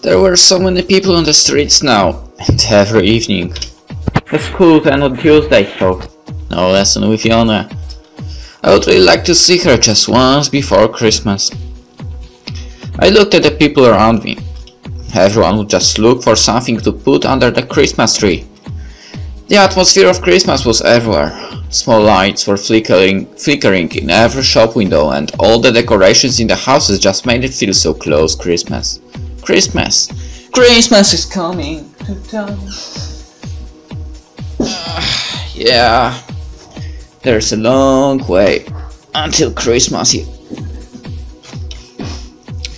There were so many people on the streets now, and every evening. The school and on Tuesday, so no lesson with Fiona. I would really like to see her just once before Christmas. I looked at the people around me. Everyone would just look for something to put under the Christmas tree. The atmosphere of Christmas was everywhere. Small lights were flickering in every shop window, and all the decorations in the houses just made it feel so close. Christmas. Christmas is coming to town. Yeah, there's a long way until Christmas Eve.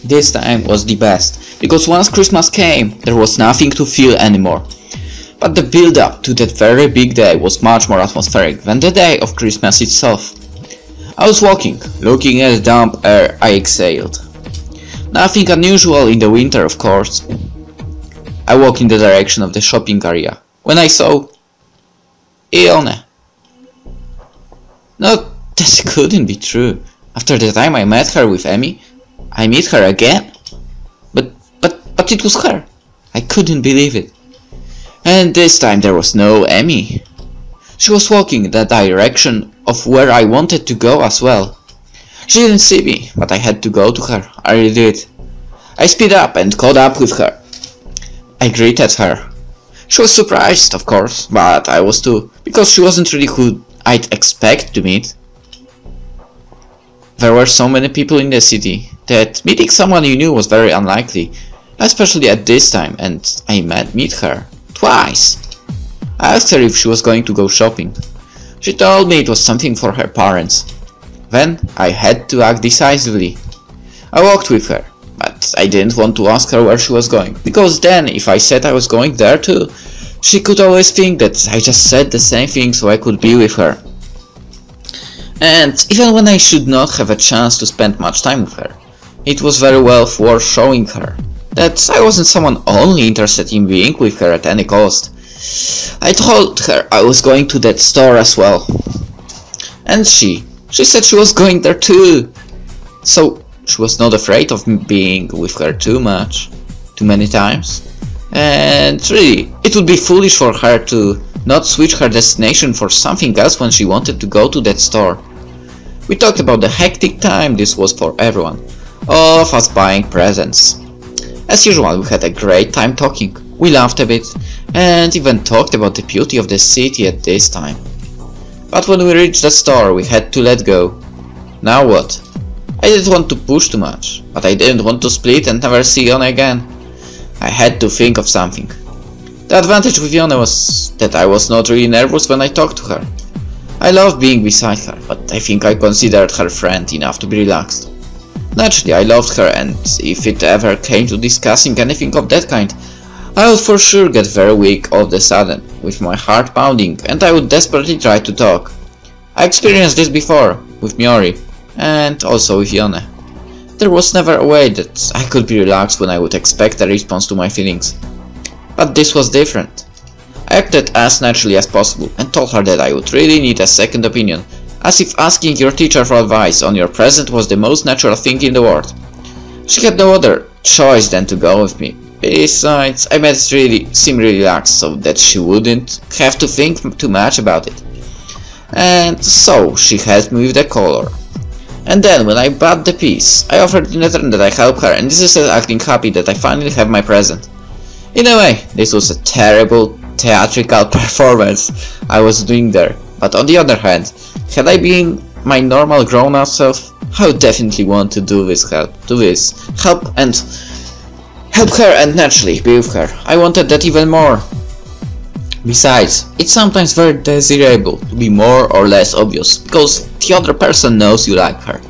This time was the best, because once Christmas came, there was nothing to feel anymore. But the build-up to that very big day was much more atmospheric than the day of Christmas itself. I was walking, looking at the damp air I exhaled. Nothing unusual in the winter, of course. I walked in the direction of the shopping area, when I saw Ione. No, this couldn't be true. After the time I met her with Emmy, I meet her again? But it was her. I couldn't believe it. And this time there was no Emmy. She was walking in the direction of where I wanted to go as well. She didn't see me, but I had to go to her. I really did. I speed up and caught up with her. I greeted her. She was surprised, of course, but I was too, because she wasn't really who I'd expect to meet. There were so many people in the city that meeting someone you knew was very unlikely, especially at this time, and I meet her twice. I asked her if she was going to go shopping. She told me it was something for her parents. Then I had to act decisively. I walked with her, but I didn't want to ask her where she was going, because then if I said I was going there too, she could always think that I just said the same thing so I could be with her. And even when I should not have a chance to spend much time with her, it was very well worth showing her that I wasn't someone only interested in being with her at any cost. I told her I was going to that store as well. And she said she was going there too. So she was not afraid of me being with her too many times. And really, it would be foolish for her to not switch her destination for something else when she wanted to go to that store. We talked about the hectic time this was for everyone, all of us buying presents. As usual, we had a great time talking. We laughed a bit, and even talked about the beauty of the city at this time. But when we reached the store, we had to let go. Now what? I didn't want to push too much, but I didn't want to split and never see Yona again. I had to think of something. The advantage with Yona was that I was not really nervous when I talked to her. I loved being beside her, but I think I considered her friend enough to be relaxed. Naturally, I loved her, and if it ever came to discussing anything of that kind, I would for sure get very weak all of a sudden, with my heart pounding, and I would desperately try to talk. I experienced this before, with Miori, and also with Yone. There was never a way that I could be relaxed when I would expect a response to my feelings. But this was different. I acted as naturally as possible, and told her that I would really need a second opinion, as if asking your teacher for advice on your present was the most natural thing in the world. She had no other choice than to go with me. Besides, I made it seem really relaxed so that she wouldn't have to think too much about it. And so she helped me with the color. And then when I bought the piece, I offered in return that I help her, and this is acting happy that I finally have my present. In a way, this was a terrible theatrical performance I was doing there, but on the other hand, had I been my normal grown-up self, I would definitely want to do this, help her and naturally be with her. I wanted that even more. Besides, it's sometimes very desirable to be more or less obvious, because the other person knows you like her.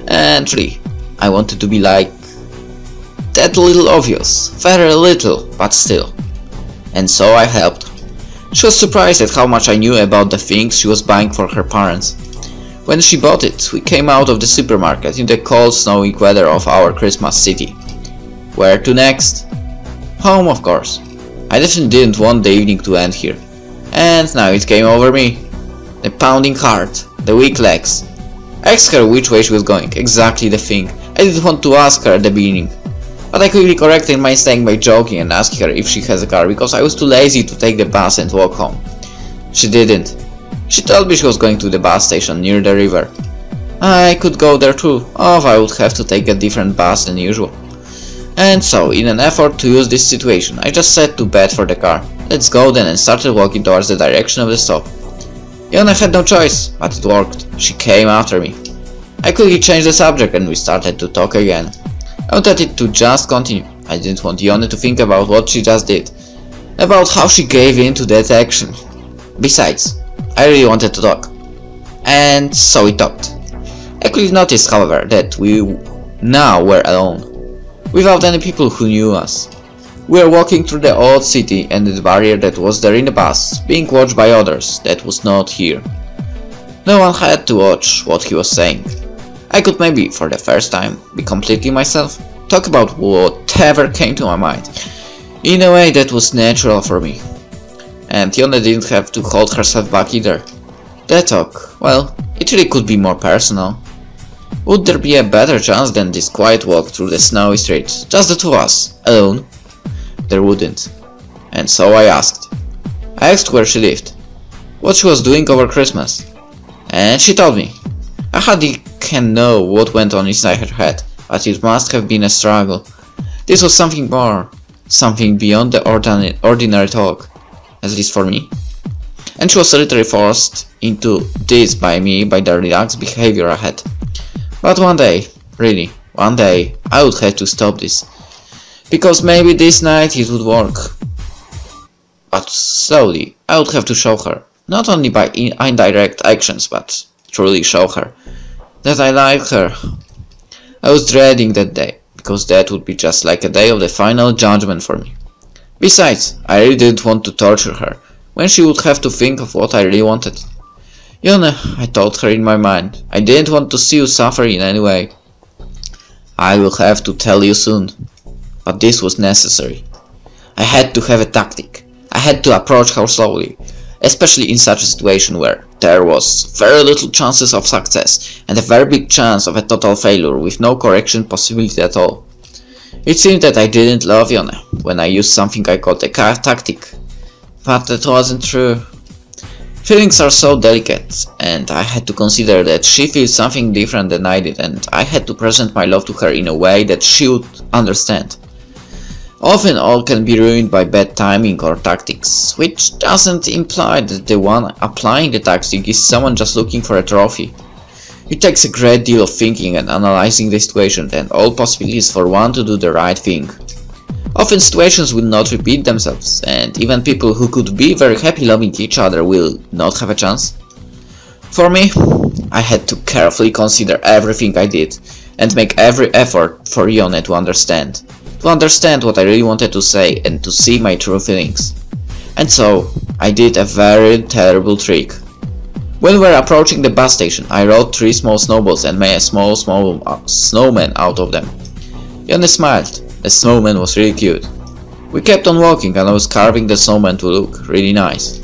And really, I wanted to be like that little obvious, very little, but still. And so I helped. She was surprised at how much I knew about the things she was buying for her parents. When she bought it, we came out of the supermarket in the cold, snowy weather of our Christmas city. Where to next? Home, of course. I definitely didn't want the evening to end here. And now it came over me. The pounding heart, the weak legs. I asked her which way she was going, exactly the thing. I didn't want to ask her at the beginning. But I quickly corrected my mistake by joking and asking her if she has a car, because I was too lazy to take the bus and walk home. She didn't. She told me she was going to the bus station near the river. I could go there too, or I would have to take a different bus than usual. And so, in an effort to use this situation, I just said to bed for the car. Let's go then, and started walking towards the direction of the stop. Yona had no choice, but it worked. She came after me. I quickly changed the subject and we started to talk again. I wanted it to just continue. I didn't want Yona to think about what she just did, about how she gave in to that action. Besides, I really wanted to talk. And so we talked. I quickly noticed, however, that we now were alone, without any people who knew us. We were walking through the old city, and the barrier that was there in the past, being watched by others that was not here. No one had to watch what he was saying. I could maybe, for the first time, be completely myself, talk about whatever came to my mind, in a way that was natural for me. And Yona didn't have to hold herself back either. That talk, well, it really could be more personal. Would there be a better chance than this quiet walk through the snowy streets, just the two of us, alone? There wouldn't. And so I asked. I asked where she lived, what she was doing over Christmas. And she told me. I hardly can know what went on inside her head, but it must have been a struggle. This was something more, something beyond the ordinary talk, at least for me. And she was literally forced into this by me by the relaxed behavior I had. But one day, really, one day, I would have to stop this. Because maybe this night it would work. But slowly, I would have to show her, not only by indirect actions, but truly show her, that I like her. I was dreading that day, because that would be just like a day of the final judgment for me. Besides, I really didn't want to torture her, when she would have to think of what I really wanted. Yona, I told her in my mind, I didn't want to see you suffer in any way. I will have to tell you soon. But this was necessary. I had to have a tactic. I had to approach her slowly, especially in such a situation where there was very little chances of success and a very big chance of a total failure with no correction possibility at all. It seemed that I didn't love Yona when I used something I called a tactic, but that wasn't true. Feelings are so delicate, and I had to consider that she feels something different than I did, and I had to present my love to her in a way that she would understand. Often all can be ruined by bad timing or tactics, which doesn't imply that the one applying the tactic is someone just looking for a trophy. It takes a great deal of thinking and analyzing the situation and all possibilities for one to do the right thing. Often situations will not repeat themselves, and even people who could be very happy loving each other will not have a chance. For me, I had to carefully consider everything I did and make every effort for Yona to understand what I really wanted to say and to see my true feelings. And so, I did a very terrible trick. When we were approaching the bus station, I rolled 3 small snowballs and made a small snowman out of them. Yona smiled. The snowman was really cute. We kept on walking and I was carving the snowman to look really nice.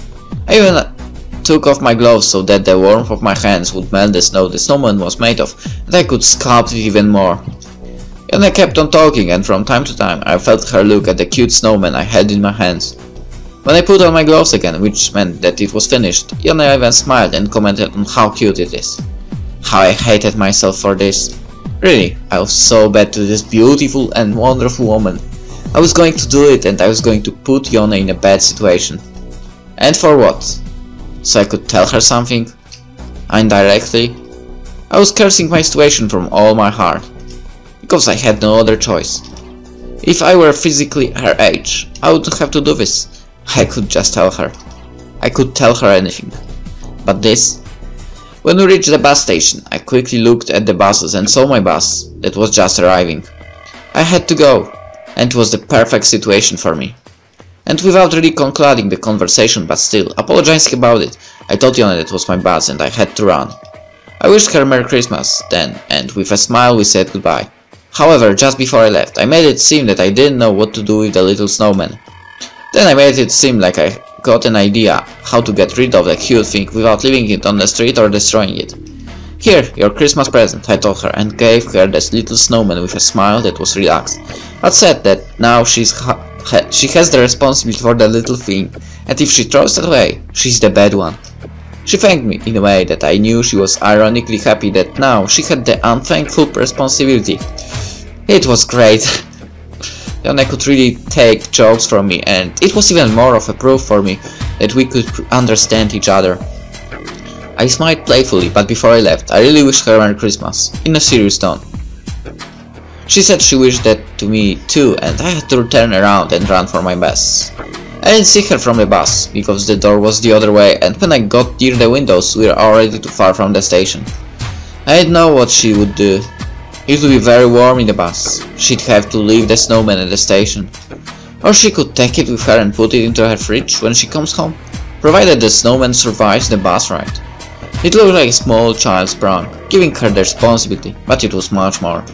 I even took off my gloves so that the warmth of my hands would melt the snow the snowman was made of, and I could sculpt it even more. Yona kept on talking, and from time to time I felt her look at the cute snowman I had in my hands. When I put on my gloves again, which meant that it was finished, Yona even smiled and commented on how cute it is. How I hated myself for this. Really, I was so bad to this beautiful and wonderful woman. I was going to do it, and I was going to put Yona in a bad situation. And for what? So I could tell her something? Indirectly? I was cursing my situation from all my heart, because I had no other choice. If I were physically her age, I wouldn't have to do this. I could just tell her. I could tell her anything. But this? When we reached the bus station, I quickly looked at the buses and saw my bus that was just arriving. I had to go, and it was the perfect situation for me. And without really concluding the conversation, but still apologizing about it, I told Yona that it was my bus and I had to run. I wished her Merry Christmas then, and with a smile we said goodbye. However, just before I left, I made it seem that I didn't know what to do with the little snowman. Then I made it seem like I got an idea how to get rid of the cute thing without leaving it on the street or destroying it. Here, your Christmas present, I told her, and gave her this little snowman with a smile that was relaxed, but said that now she has the responsibility for the little thing, and if she throws it away, she's the bad one. She thanked me in a way that I knew she was ironically happy that now she had the unthankful responsibility. It was great. Yone could really take jokes from me, and it was even more of a proof for me that we could understand each other. I smiled playfully, but before I left, I really wished her Merry Christmas, in a serious tone. She said she wished that to me too, and I had to turn around and run for my bus. I didn't see her from the bus, because the door was the other way, and when I got near the windows, we were already too far from the station. I didn't know what she would do. It would be very warm in the bus. She'd have to leave the snowman at the station. Or she could take it with her and put it into her fridge when she comes home, provided the snowman survives the bus ride. It looked like a small child's prank, giving her the responsibility, but it was much more.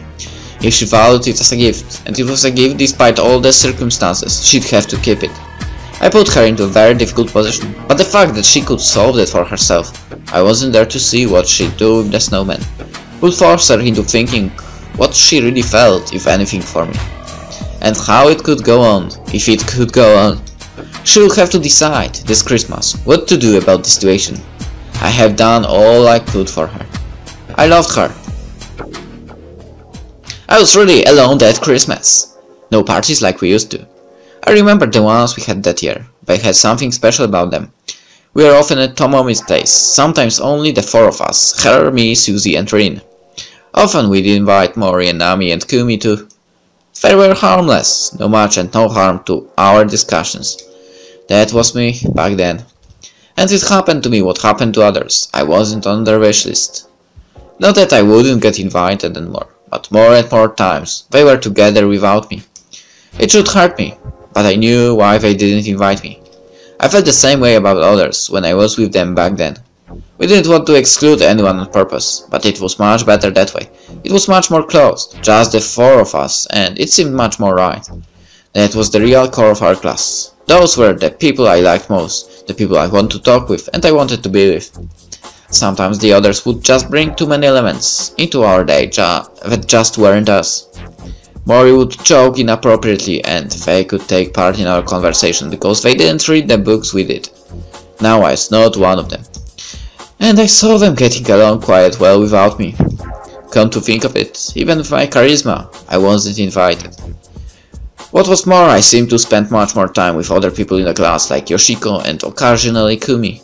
If she valued it as a gift, and it was a gift despite all the circumstances, she'd have to keep it. I put her into a very difficult position, but the fact that she could solve that for herself, I wasn't there to see what she'd do with the snowman, would force her into thinking what she really felt, if anything, for me. And how it could go on, if it could go on. She would have to decide, this Christmas, what to do about the situation. I have done all I could for her. I loved her. I was really alone that Christmas. No parties like we used to. I remember the ones we had that year. They had something special about them. We were often at Tomomi's place, sometimes only the four of us, her, me, Susie and Rin. Often we'd invite Mori and Nami and Kumi too. They were harmless, no much and no harm to our discussions. That was me, back then. And it happened to me what happened to others. I wasn't on their wish list. Not that I wouldn't get invited anymore, but more and more times they were together without me. It should hurt me, but I knew why they didn't invite me. I felt the same way about others when I was with them back then. We didn't want to exclude anyone on purpose, but it was much better that way. It was much more closed, just the four of us, and it seemed much more right. That was the real core of our class. Those were the people I liked most, the people I wanted to talk with and I wanted to be with. Sometimes the others would just bring too many elements into our day that just weren't us. Mori would joke inappropriately and they could take part in our conversation because they didn't read the books we did. Now I was not one of them. And I saw them getting along quite well without me. Come to think of it, even with my charisma, I wasn't invited. What was more, I seemed to spend much more time with other people in the class like Yoshiko and occasionally Kumi.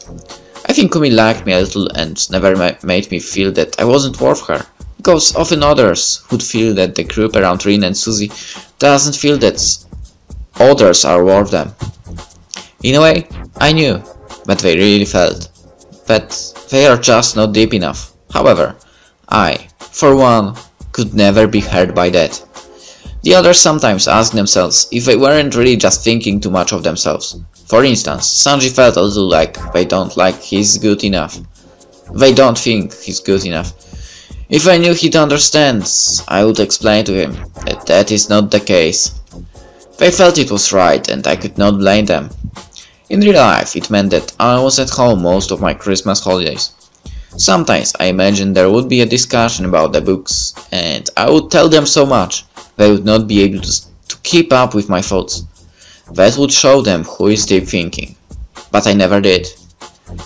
I think Kumi liked me a little and never made me feel that I wasn't worth her, because often others would feel that the group around Rin and Susie doesn't feel that others are worth them. In a way, I knew, but they really felt. But they are just not deep enough. However, I, for one, could never be hurt by that. The others sometimes ask themselves if they weren't really just thinking too much of themselves. For instance, Sanji felt a little like they don't think he's good enough. If I knew he'd understand, I would explain to him that that is not the case. They felt it was right and I could not blame them. In real life, it meant that I was at home most of my Christmas holidays. Sometimes I imagined there would be a discussion about the books, and I would tell them so much, they would not be able to keep up with my thoughts. That would show them who is deep thinking. But I never did.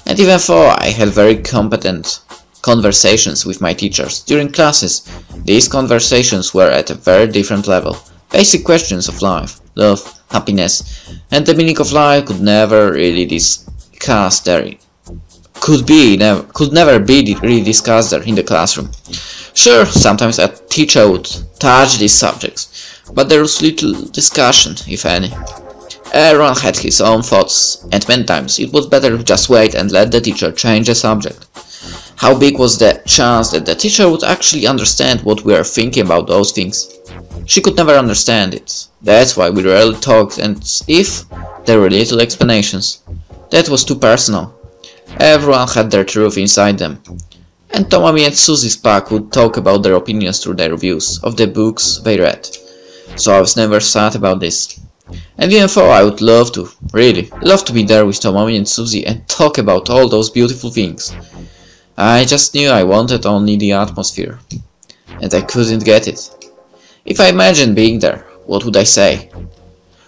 And even though I had very competent conversations with my teachers during classes, these conversations were at a very different level. Basic questions of life, love, happiness, and the meaning of life could never really discussed there. Could never be really discussed there in the classroom. Sure, sometimes a teacher would touch these subjects, but there was little discussion, if any. Everyone had his own thoughts, and many times it was better to just wait and let the teacher change the subject. How big was the chance that the teacher would actually understand what we were thinking about those things? She could never understand it. That's why we rarely talked, and if there were little explanations, that was too personal. Everyone had their truth inside them. And Tomomi and Susie's pack would talk about their opinions through their reviews of the books they read. So I was never sad about this. And even though I would love to, really, love to be there with Tomomi and Susie and talk about all those beautiful things, I just knew I wanted only the atmosphere. And I couldn't get it. If I imagined being there, what would I say?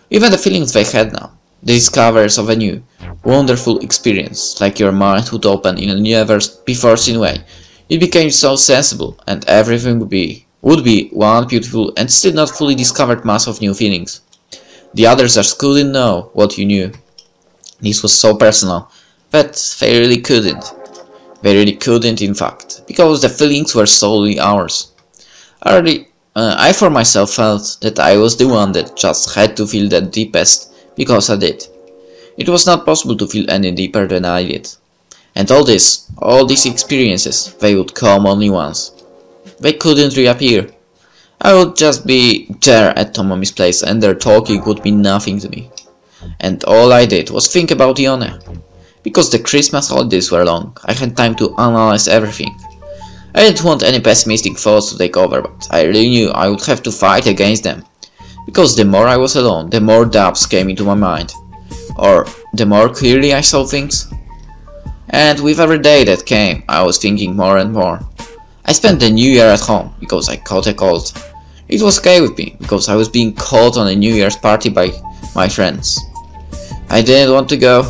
Even the feelings they had now, the discoveries of a new, wonderful experience, like your mind would open in a never before seen way. It became so sensible, and everything would be one beautiful and still not fully discovered mass of new feelings. The others just couldn't know what you knew. This was so personal, that they really couldn't. They really couldn't, in fact, because the feelings were solely ours. I for myself felt that I was the one that just had to feel the deepest, because I did. It was not possible to feel any deeper than I did. And all these experiences, they would come only once. They couldn't reappear. I would just be there at Tomomi's place and their talking would mean nothing to me. And all I did was think about Yone. Because the Christmas holidays were long, I had time to analyze everything. I didn't want any pessimistic thoughts to take over, but I really knew I would have to fight against them. Because the more I was alone, the more doubts came into my mind. Or the more clearly I saw things. And with every day that came, I was thinking more and more. I spent the New Year at home, because I caught a cold. It was okay with me, because I was being called on a New Year's party by my friends. I didn't want to go.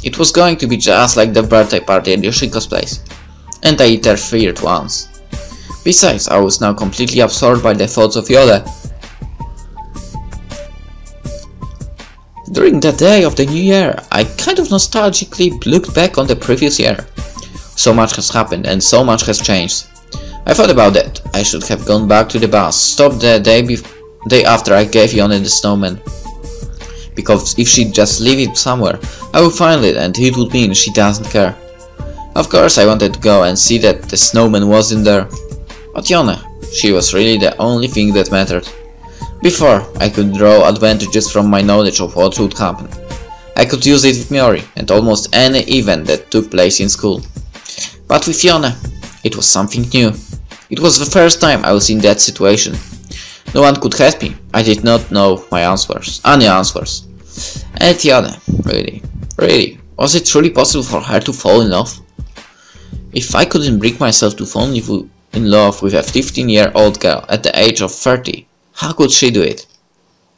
It was going to be just like the birthday party at Yoshiko's place. And I interfered once. Besides, I was now completely absorbed by the thoughts of Yone. During the day of the New Year, I kind of nostalgically looked back on the previous year. So much has happened and so much has changed. I thought about that. I should have gone back to the bus, stopped the day after I gave Yone the snowman. Because if she'd just leave it somewhere, I would find it and it would mean she doesn't care. Of course I wanted to go and see that the snowman wasn't there. But Yone, she was really the only thing that mattered. Before, I could draw advantages from my knowledge of what would happen. I could use it with Miori and almost any event that took place in school. But with Yone, it was something new. It was the first time I was in that situation. No one could help me. I did not know my answers, any answers. And Yone, really, was it truly possible for her to fall in love? If I couldn't bring myself to fall in love with a 15-year-old girl at the age of 30, how could she do it?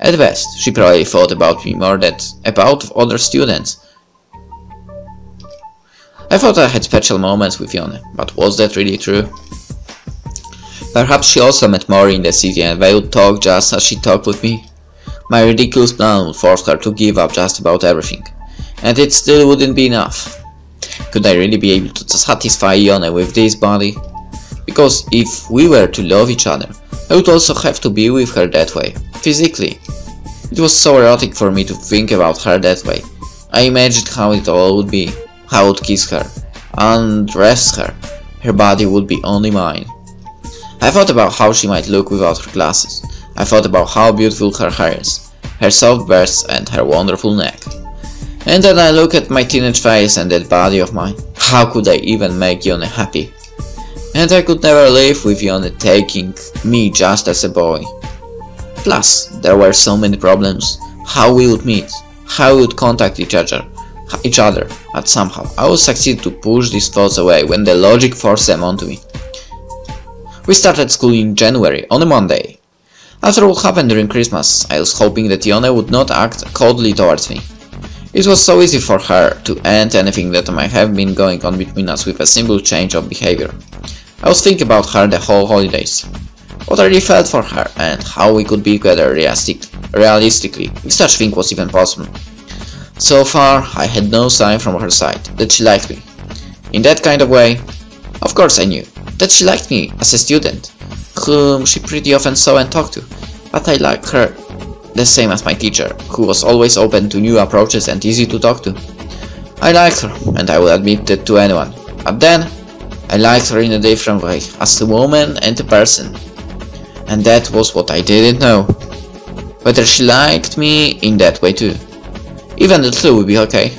At best, she probably thought about me more than about other students. I thought I had special moments with Yone, but was that really true? Perhaps she also met Mori in the city and they would talk just as she talked with me. My ridiculous plan would force her to give up just about everything. And it still wouldn't be enough. Could I really be able to satisfy Yone with this body? Because if we were to love each other, I would also have to be with her that way, physically. It was so erotic for me to think about her that way. I imagined how it all would be, how I would kiss her, undress her, her body would be only mine. I thought about how she might look without her glasses. I thought about how beautiful her hair is, her soft breasts and her wonderful neck. And then I look at my teenage face and that body of mine. How could I even make Yone happy? And I could never live with Yone taking me just as a boy. Plus, there were so many problems. How we would meet, how we would contact each other, but somehow I would succeed to push these thoughts away when the logic forced them onto me. We started school in January, on a Monday. After what happened during Christmas, I was hoping that Yone would not act coldly towards me. It was so easy for her to end anything that might have been going on between us with a simple change of behavior. I was thinking about her the whole holidays. What I really felt for her and how we could be together realistically, if such thing was even possible. So far, I had no sign from her side that she liked me. In that kind of way, of course I knew that she liked me as a student, whom she pretty often saw and talked to, but I liked her the same as my teacher, who was always open to new approaches and easy to talk to. I liked her, and I would admit that to anyone, but then I liked her in a different way, as a woman and a person. And that was what I didn't know. Whether she liked me in that way too. Even the two would be okay.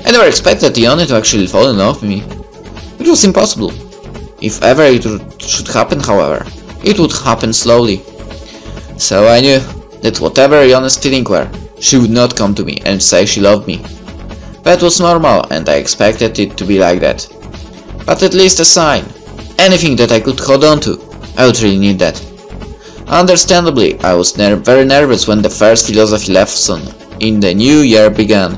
I never expected Yone to actually fall in love with me. It was impossible. If ever it should happen, however, it would happen slowly. So I knew that whatever Yone's feelings were, she would not come to me and say she loved me. That was normal and I expected it to be like that. But at least a sign. Anything that I could hold on to. I would really need that. Understandably, I was very nervous when the first philosophy lesson in the new year began.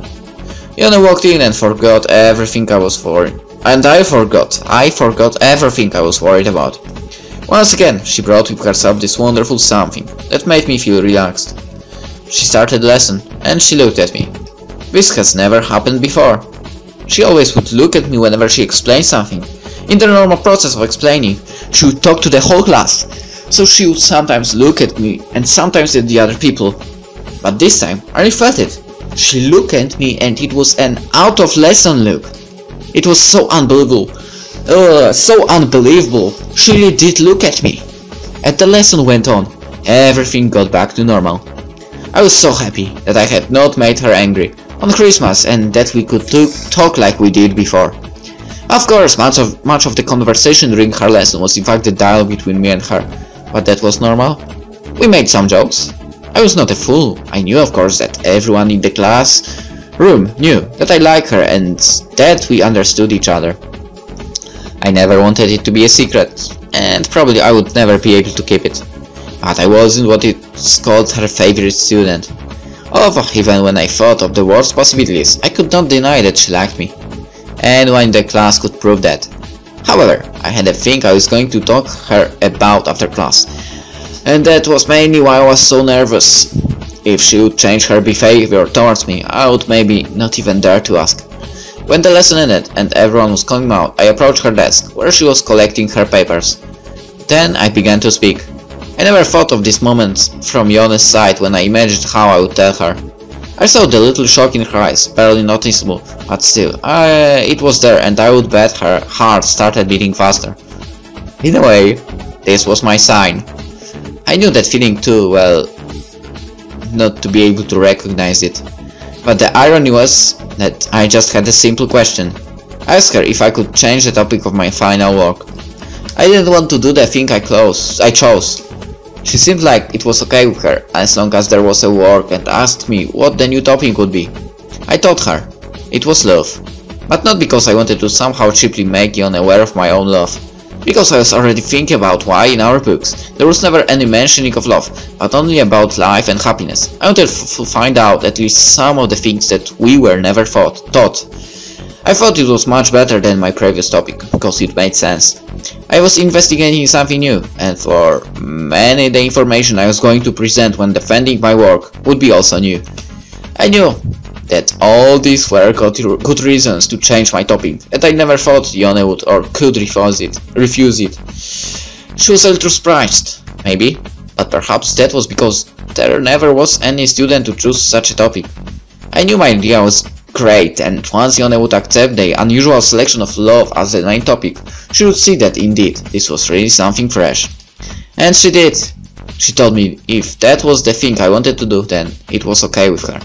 Yone walked in and forgot everything I was worried. And I forgot everything I was worried about. Once again, she brought with herself this wonderful something that made me feel relaxed. She started the lesson, and she looked at me. This has never happened before. She always would look at me whenever she explained something. In the normal process of explaining, she would talk to the whole class, so she would sometimes look at me and sometimes at the other people. But this time, I felt it. She looked at me and it was an out-of-lesson look. It was so unbelievable. She really did look at me. As the lesson went on, everything got back to normal. I was so happy that I had not made her angry on Christmas and that we could talk like we did before. Of course, much of the conversation during her lesson was in fact the dialogue between me and her, but that was normal. We made some jokes. I was not a fool. I knew, of course, that everyone in the classroom knew that I liked her and that we understood each other. I never wanted it to be a secret, and probably I would never be able to keep it. But I wasn't what is called her favorite student. Although even when I thought of the worst possibilities, I could not deny that she liked me. Anyone in the class could prove that. However, I had a thing I was going to talk to her about after class, and that was mainly why I was so nervous. If she would change her behavior towards me, I would maybe not even dare to ask. When the lesson ended and everyone was coming out, I approached her desk, where she was collecting her papers. Then I began to speak. I never thought of this moment from Yone's side when I imagined how I would tell her. I saw the little shock in her eyes, barely noticeable, but still, it was there and I would bet her heart started beating faster. In a way, this was my sign. I knew that feeling too well, not to be able to recognize it. But the irony was that I just had a simple question. I asked her if I could change the topic of my final work. I didn't want to do the thing I chose. She seemed like it was okay with her, as long as there was a work, and asked me what the new topic would be. I told her it was love, but not because I wanted to somehow cheaply make Yon aware of my own love, because I was already thinking about why in our books there was never any mentioning of love, but only about life and happiness. I wanted to find out at least some of the things that we were never taught. I thought it was much better than my previous topic, because it made sense. I was investigating something new, and for many the information I was going to present when defending my work would be also new. I knew that all these were good reasons to change my topic, and I never thought Yone would or could refuse it. She was a little surprised, maybe, but perhaps that was because there never was any student to choose such a topic. I knew my idea was great, and once Yone would accept the unusual selection of love as the main topic, she would see that indeed this was really something fresh. And she did. She told me if that was the thing I wanted to do, then it was okay with her.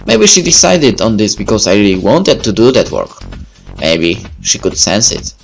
Maybe she decided on this because I really wanted to do that work. Maybe she could sense it.